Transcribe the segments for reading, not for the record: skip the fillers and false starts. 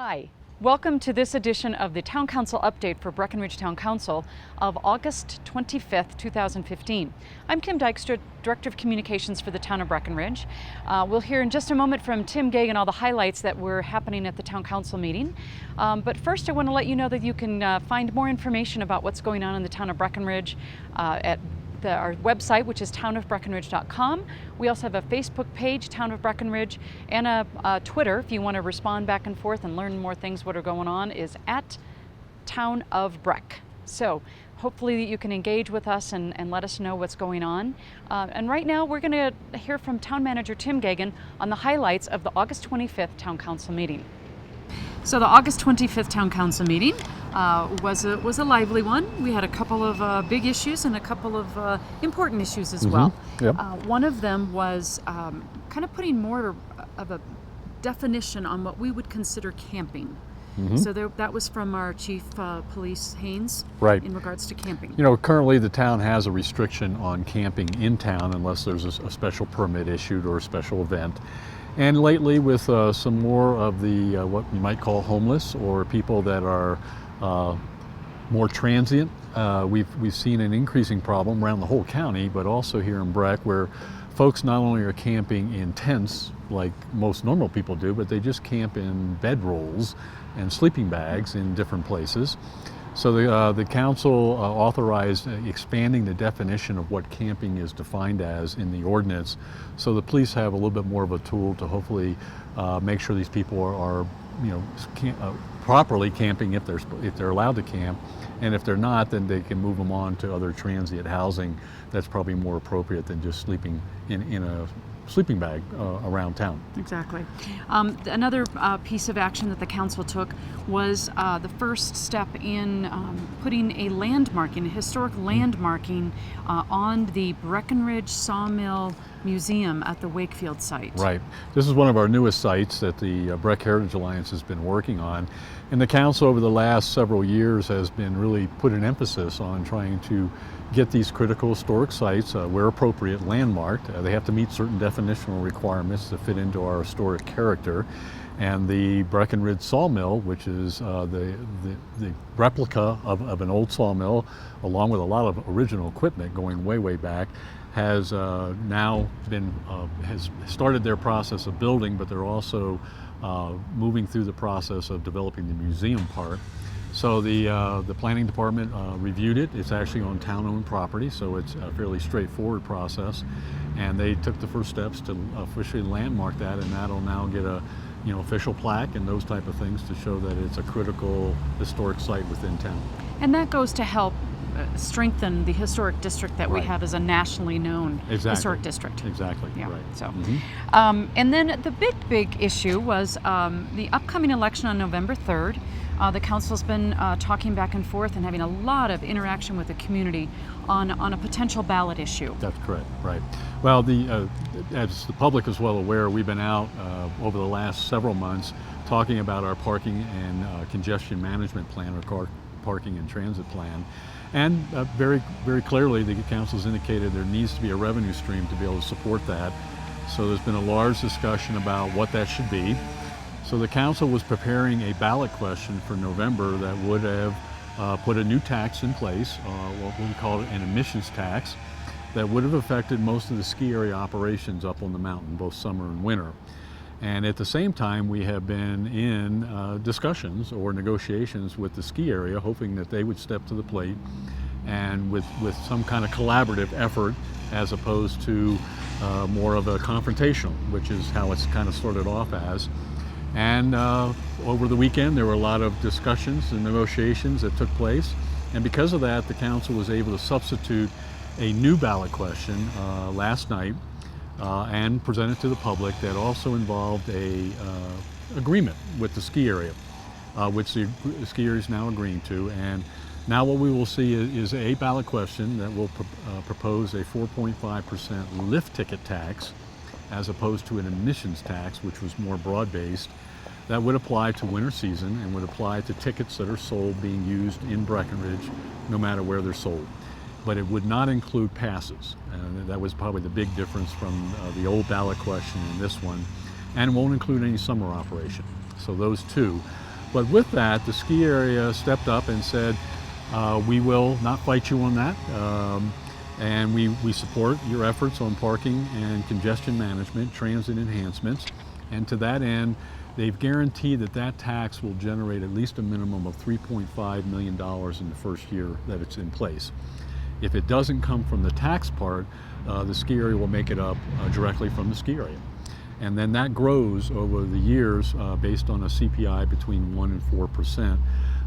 Hi, welcome to this edition of the Town Council Update for Breckenridge Town Council of August 25th, 2015. I'm Kim Dykstra, Director of Communications for the Town of Breckenridge. We'll hear in just a moment from Tim Gagan all the highlights that were happening at the Town Council meeting. But first I want to let you know that you can find more information about what's going on in the Town of Breckenridge at our website, which is townofbreckenridge.com. We also have a Facebook page, Town of Breckenridge, and a Twitter, if you want to respond back and forth and learn more things what are going on, is at Town of Breck. So hopefully you can engage with us and let us know what's going on. And right now we're going to hear from Town Manager Tim Gagan on the highlights of the August 25th Town Council meeting. So the August 25th Town Council meeting was a lively one. We had a couple of big issues and a couple of important issues as well. Yep. One of them was kind of putting more of a definition on what we would consider camping. So that was from our Chief Police Haynes, Right. in regards to camping. You know, currently the town has a restriction on camping in town unless there's a special permit issued or a special event. And lately, with some more of the what you might call homeless or people that are more transient, we've seen an increasing problem around the whole county, but also here in Breck, where folks not only are camping in tents like most normal people do, but they just camp in bedrolls and sleeping bags in different places. So the council authorized expanding the definition of what camping is defined as in the ordinance, so the police have a little bit more of a tool to hopefully make sure these people are properly camping if they're allowed to camp, and if they're not, then they can move them on to other transient housing that's probably more appropriate than just sleeping in a sleeping bag around town. Exactly. Another piece of action that the council took was the first step in putting a historic landmarking on the Breckenridge Sawmill Museum at the Wakefeild site. Right. This is one of our newest sites that the Breck Heritage Alliance has been working on. And the council over the last several years has been really put an emphasis on trying to get these critical historic sites, where appropriate, landmarked. They have to meet certain definitional requirements to fit into our historic character. And the Breckenridge Sawmill, which is the replica of an old sawmill, along with a lot of original equipment going way, way back, has now has started their process of building, but they're also moving through the process of developing the museum part. So the planning department reviewed it. It's actually on town-owned property, so it's a fairly straightforward process. And they took the first steps to officially landmark that, and that'll now get a official plaque and those type of things to show that it's a critical historic site within town. And that goes to help strengthen the historic district that we Right. have as a nationally known historic district. Exactly. Yeah. Right. So, and then the big issue was the upcoming election on November 3rd. The council's been talking back and forth and having a lot of interaction with the community on a potential ballot issue. That's correct. Right. Well, as the public is well aware, we've been out over the last several months talking about our parking and congestion management plan, or car parking and transit plan. And very, very clearly, the council's indicated there needs to be a revenue stream to be able to support that. So there's been a large discussion about what that should be. So the council was preparing a ballot question for November that would have put a new tax in place, what we call an emissions tax, that would have affected most of the ski area operations up on the mountain, both summer and winter. And at the same time, we have been in discussions or negotiations with the ski area, hoping that they would step to the plate and with some kind of collaborative effort, as opposed to more of a confrontational, which is how it's kind of started off as. And over the weekend, there were a lot of discussions and negotiations that took place. And because of that, the council was able to substitute a new ballot question last night and present it to the public that also involved a agreement with the ski area, which the ski area is now agreeing to. And now what we will see is a ballot question that will propose a 4.5% lift ticket tax, as opposed to an emissions tax, which was more broad-based, that would apply to winter season and would apply to tickets that are sold being used in Breckenridge, no matter where they're sold. But it would not include passes. And that was probably the big difference from the old ballot question and this one. And it won't include any summer operation. So those two. But with that, the ski area stepped up and said, we will not fight you on that. And we support your efforts on parking and congestion management, transit enhancements. And to that end, they've guaranteed that that tax will generate at least a minimum of $3.5 million in the first year that it's in place. If it doesn't come from the tax part, the ski area will make it up directly from the ski area. And then that grows over the years based on a CPI between 1% and 4%.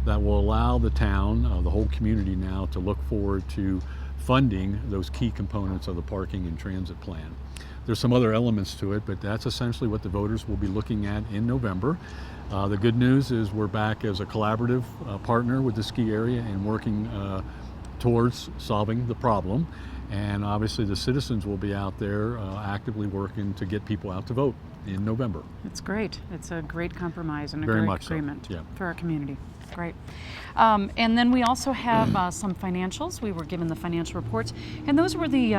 That will allow the town, the whole community now, to look forward to funding those key components of the parking and transit plan. There's some other elements to it, but that's essentially what the voters will be looking at in November. The good news is we're back as a collaborative partner with the ski area and working towards solving the problem. And obviously the citizens will be out there actively working to get people out to vote in November. It's great. It's a great compromise and a Very great much agreement so. Yeah. for our community. Great. And then we also have some financials. We were given the financial reports, and those were the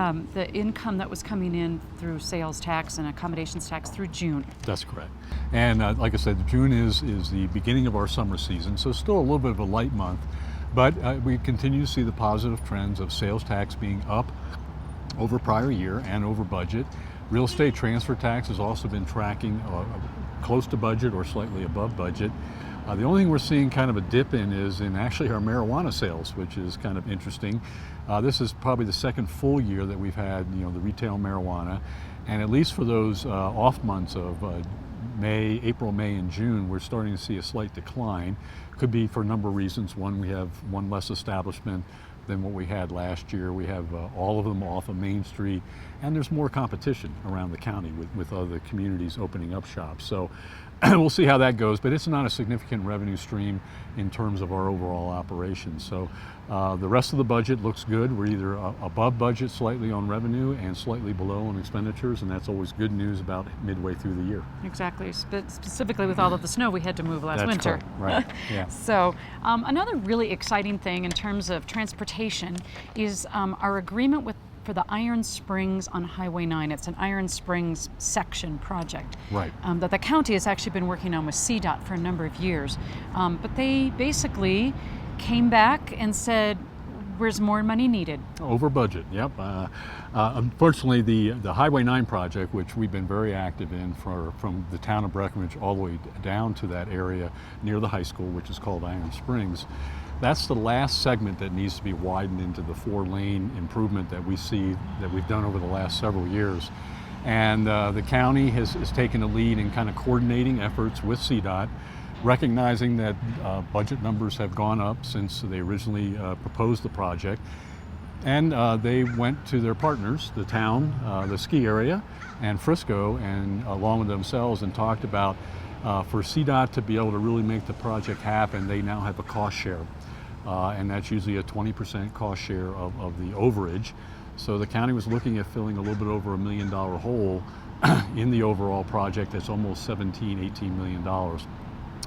income that was coming in through sales tax and accommodations tax through June. That's correct. And like I said, June is the beginning of our summer season, so still a little bit of a light month. But we continue to see the positive trends of sales tax being up over prior year and over budget. Real estate transfer tax has also been tracking close to budget or slightly above budget. The only thing we're seeing kind of a dip in is in actually our marijuana sales, which is kind of interesting. This is probably the second full year that we've had, the retail marijuana, and at least for those off months of April, May, and June, we're starting to see a slight decline. Could be for a number of reasons. One, we have one less establishment than what we had last year. We have all of them off of Main Street, and there's more competition around the county with other communities opening up shops. So we'll see how that goes, but it's not a significant revenue stream in terms of our overall operations. So the rest of the budget looks good. We're either above budget slightly on revenue and slightly below on expenditures, and that's always good news about midway through the year. Exactly. Specifically with all of the snow we had to move last That's winter. correct. Right. Yeah. So another really exciting thing in terms of transportation is our agreement for the Iron Springs on Highway 9. It's an Iron Springs section project. Right. That the county has actually been working on with CDOT for a number of years. But they basically came back and said, where's more money needed? Over budget, yep. Unfortunately, the Highway 9 project, which we've been very active in from the town of Breckenridge all the way down to that area near the high school, which is called Iron Springs, that's the last segment that needs to be widened into the 4-lane improvement that we see that we've done over the last several years. And the county has taken a lead in kind of coordinating efforts with CDOT, recognizing that budget numbers have gone up since they originally proposed the project. And they went to their partners, the town, the ski area, and Frisco, and along with themselves, and talked about for CDOT to be able to really make the project happen, they now have a cost share. And that's usually a 20% cost share of the overage. So the county was looking at filling a little bit over $1 million hole in the overall project that's almost $18 million.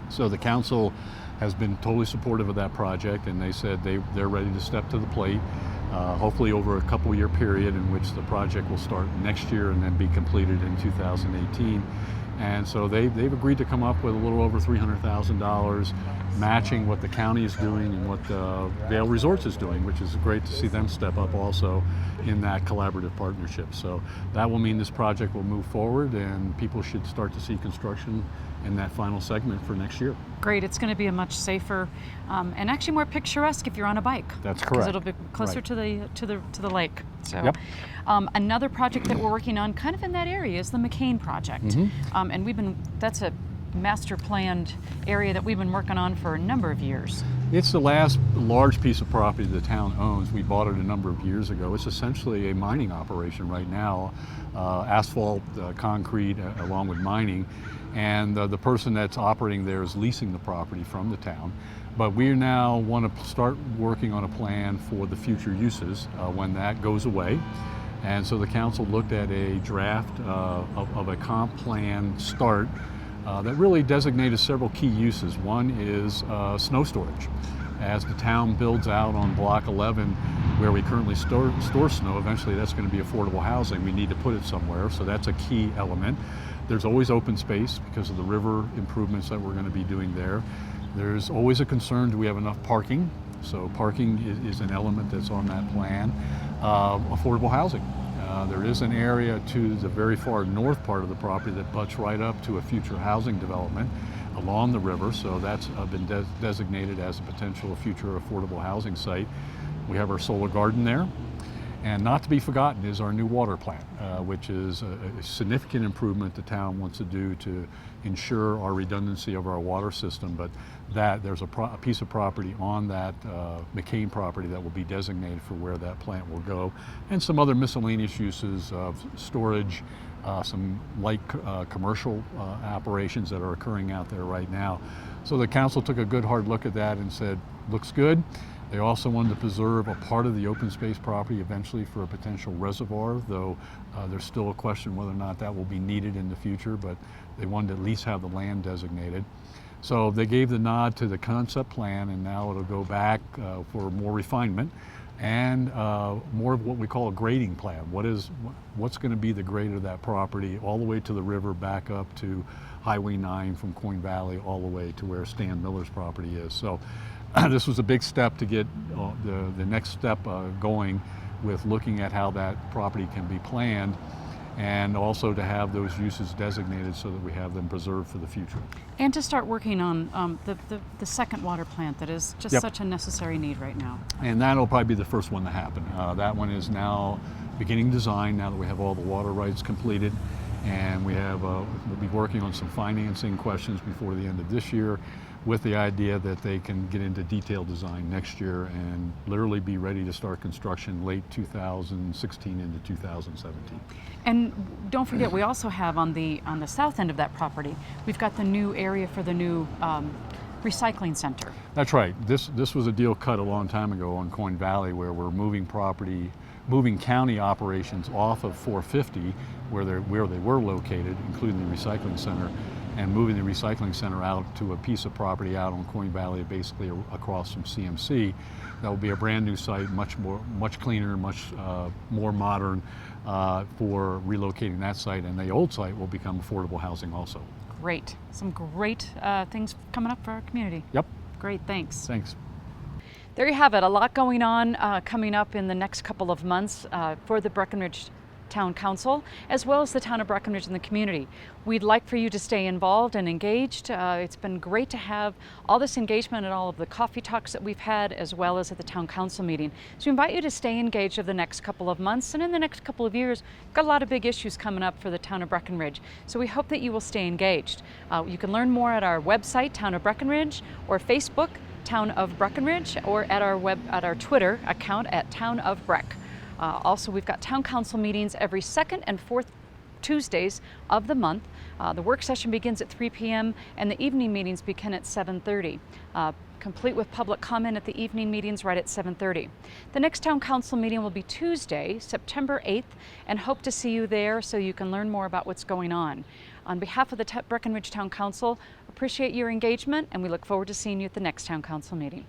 So the council has been totally supportive of that project, and they said they're ready to step to the plate, hopefully over a couple-year period in which the project will start next year and then be completed in 2018. And so they've agreed to come up with a little over $300,000, matching what the county is doing and what Vail Resorts is doing, which is great to see them step up also in that collaborative partnership. So that will mean this project will move forward, and people should start to see construction in that final segment for next year. Great. It's going to be a much safer and actually more picturesque if you're on a bike. That's correct. Because it'll be closer Right. to the lake. So, Yep. Another project that we're working on, kind of in that area, is the McCain Project, Mm-hmm. and that's a master planned area that we've been working on for a number of years. It's the last large piece of property the town owns. We bought it a number of years ago. It's essentially a mining operation right now, asphalt, concrete, along with mining. And the person that's operating there is leasing the property from the town. But we now want to start working on a plan for the future uses when that goes away. And so the council looked at a draft of a comp plan start that really designated several key uses. One is snow storage. As the town builds out on Block 11, where we currently store snow, eventually that's going to be affordable housing. We need to put it somewhere, so that's a key element. There's always open space because of the river improvements that we're going to be doing there. There's always a concern, do we have enough parking? So parking is an element that's on that plan. Affordable housing. There is an area to the very far north part of the property that butts right up to a future housing development along the river, so that's been designated as a potential future affordable housing site. We have our solar garden there. And not to be forgotten is our new water plant, which is a significant improvement the town wants to do to ensure our redundancy of our water system. But there's a piece of property on that McCain property that will be designated for where that plant will go, and some other miscellaneous uses of storage, some light commercial operations that are occurring out there right now. So the council took a good hard look at that and said, looks good. They also wanted to preserve a part of the open space property eventually for a potential reservoir, though there's still a question whether or not that will be needed in the future, but they wanted to at least have the land designated. So they gave the nod to the concept plan, and now it'll go back for more refinement and more of what we call a grading plan. What's going to be the grade of that property all the way to the river, back up to Highway 9 from Coin Valley all the way to where Stan Miller's property is. So this was a big step to get the next step going with looking at how that property can be planned, and also to have those uses designated so that we have them preserved for the future. And to start working on the second water plant that is just such a necessary need right now. And that'll probably be the first one to happen. That one is now beginning design now that we have all the water rights completed, and we'll be working on some financing questions before the end of this year, with the idea that they can get into detailed design next year and literally be ready to start construction late 2016 into 2017. And don't forget, we also have on the south end of that property, we've got the new area for the new recycling center. That's right. This was a deal cut a long time ago on Coin Valley, where we're moving county operations off of 450, where they were located, including the recycling center, and moving the recycling center out to a piece of property out on Coin Valley, basically across from CMC. That will be a brand new site, much cleaner, much more modern for relocating that site, and the old site will become affordable housing also. Great. Some great things coming up for our community. Yep. Great, thanks. Thanks. There you have it, a lot going on coming up in the next couple of months for the Breckenridge Town Council, as well as the town of Breckenridge and the community. We'd like for you to stay involved and engaged. It's been great to have all this engagement at all of the coffee talks that we've had, as well as at the town council meeting. So we invite you to stay engaged over the next couple of months, and in the next couple of years, we've got a lot of big issues coming up for the town of Breckenridge. So we hope that you will stay engaged. You can learn more at our website, Town of Breckenridge, or Facebook, Town of Breckenridge, or at our Twitter account at Town of Breck. Also, we've got town council meetings every second and fourth Tuesdays of the month. The work session begins at 3 p.m. and the evening meetings begin at 7:30. Complete with public comment at the evening meetings right at 7:30. The next town council meeting will be Tuesday, September 8th, and hope to see you there so you can learn more about what's going on. On behalf of the Breckenridge Town Council, appreciate your engagement, and we look forward to seeing you at the next town council meeting.